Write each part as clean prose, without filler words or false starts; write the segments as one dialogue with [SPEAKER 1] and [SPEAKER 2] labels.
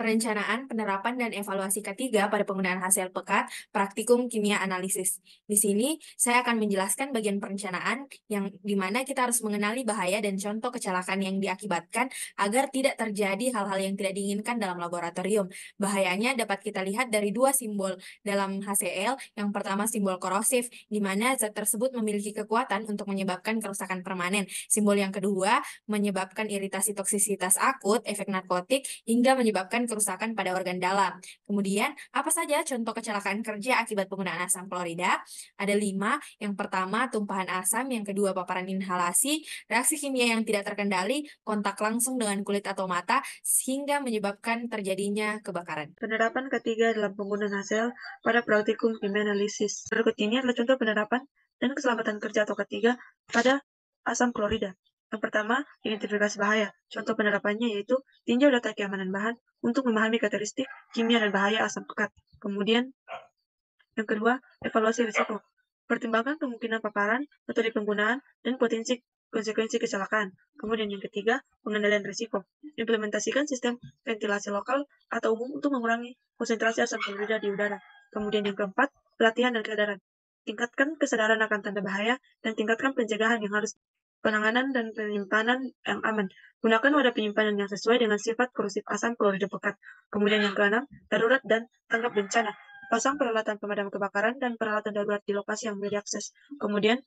[SPEAKER 1] Perencanaan, penerapan, dan evaluasi ketiga pada penggunaan hasil pekat praktikum kimia analisis. Di sini, saya akan menjelaskan bagian perencanaan yang dimana kita harus mengenali bahaya dan contoh kecelakaan yang diakibatkan agar tidak terjadi hal-hal yang tidak diinginkan dalam laboratorium. Bahayanya dapat kita lihat dari dua simbol dalam HCl. Yang pertama simbol korosif, di mana zat tersebut memiliki kekuatan untuk menyebabkan kerusakan permanen. Simbol yang kedua menyebabkan iritasi toksisitas akut, efek narkotik, hingga menyebabkan kerusakan pada organ dalam. Kemudian, apa saja contoh kecelakaan kerja akibat penggunaan asam klorida? Ada 5. Yang pertama, tumpahan asam. Yang kedua, paparan inhalasi, reaksi kimia yang tidak terkendali, kontak langsung dengan kulit atau mata, sehingga menyebabkan terjadinya kebakaran.
[SPEAKER 2] Penerapan ketiga dalam penggunaan hasil pada praktikum kimia analisis. Berikut ini adalah contoh penerapan dan keselamatan kerja atau ketiga pada asam klorida. Yang pertama, identifikasi bahaya. Contoh penerapannya yaitu tinjau data keamanan bahan untuk memahami karakteristik kimia dan bahaya asam pekat. Kemudian, yang kedua, evaluasi risiko. Pertimbangkan kemungkinan paparan, metode penggunaan, dan potensi konsekuensi kecelakaan. Kemudian yang ketiga, pengendalian risiko. Implementasikan sistem ventilasi lokal atau umum untuk mengurangi konsentrasi asam klorida di udara. Kemudian yang keempat, pelatihan dan kesadaran. Tingkatkan kesadaran akan tanda bahaya dan tingkatkan pencegahan yang harus penanganan dan penyimpanan yang aman. Gunakan wadah penyimpanan yang sesuai dengan sifat korosif asam klorida pekat. Kemudian yang keenam, darurat dan tanggap bencana. Pasang peralatan pemadam kebakaran dan peralatan darurat di lokasi yang mudah diakses. Kemudian,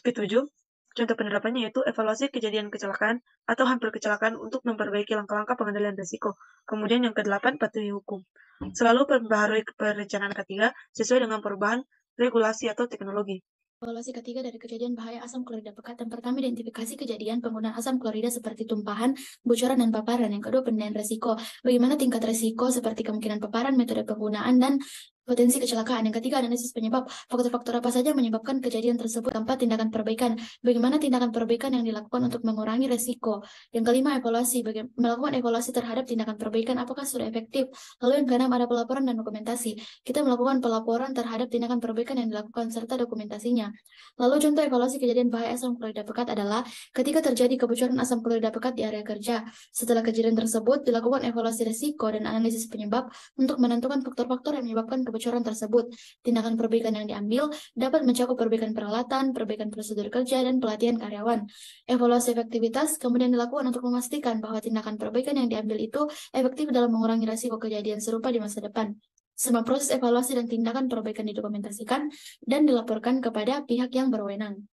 [SPEAKER 2] ketujuh, contoh penerapannya yaitu evaluasi kejadian kecelakaan atau hampir kecelakaan untuk memperbaiki langkah-langkah pengendalian risiko. Kemudian yang kedelapan, patuhi hukum. Selalu memperbaharui perencanaan ketiga sesuai dengan perubahan regulasi atau teknologi.
[SPEAKER 3] Evaluasi ketiga dari kejadian bahaya asam klorida pekat. Yang pertama, identifikasi kejadian penggunaan asam klorida seperti tumpahan, bocoran, dan paparan. Yang kedua, penilaian resiko. Bagaimana tingkat resiko seperti kemungkinan paparan, metode penggunaan, dan potensi kecelakaan. Yang ketiga, analisis penyebab. Faktor-faktor apa saja menyebabkan kejadian tersebut. Keempat, tindakan perbaikan. Bagaimana tindakan perbaikan yang dilakukan untuk mengurangi resiko. Yang kelima, evaluasi. Melakukan evaluasi terhadap tindakan perbaikan apakah sudah efektif. Lalu yang keenam, ada pelaporan dan dokumentasi. Kita melakukan pelaporan terhadap tindakan perbaikan yang dilakukan serta dokumentasinya. Lalu contoh evaluasi kejadian bahaya asam klorida pekat adalah ketika terjadi kebocoran asam klorida pekat di area kerja. Setelah kejadian tersebut, dilakukan evaluasi risiko dan analisis penyebab untuk menentukan faktor-faktor yang menyebabkan kebocoran tersebut. Tindakan perbaikan yang diambil dapat mencakup perbaikan peralatan, perbaikan prosedur kerja, dan pelatihan karyawan. Evaluasi efektivitas kemudian dilakukan untuk memastikan bahwa tindakan perbaikan yang diambil itu efektif dalam mengurangi risiko kejadian serupa di masa depan. Semua proses evaluasi dan tindakan perbaikan didokumentasikan dan dilaporkan kepada pihak yang berwenang.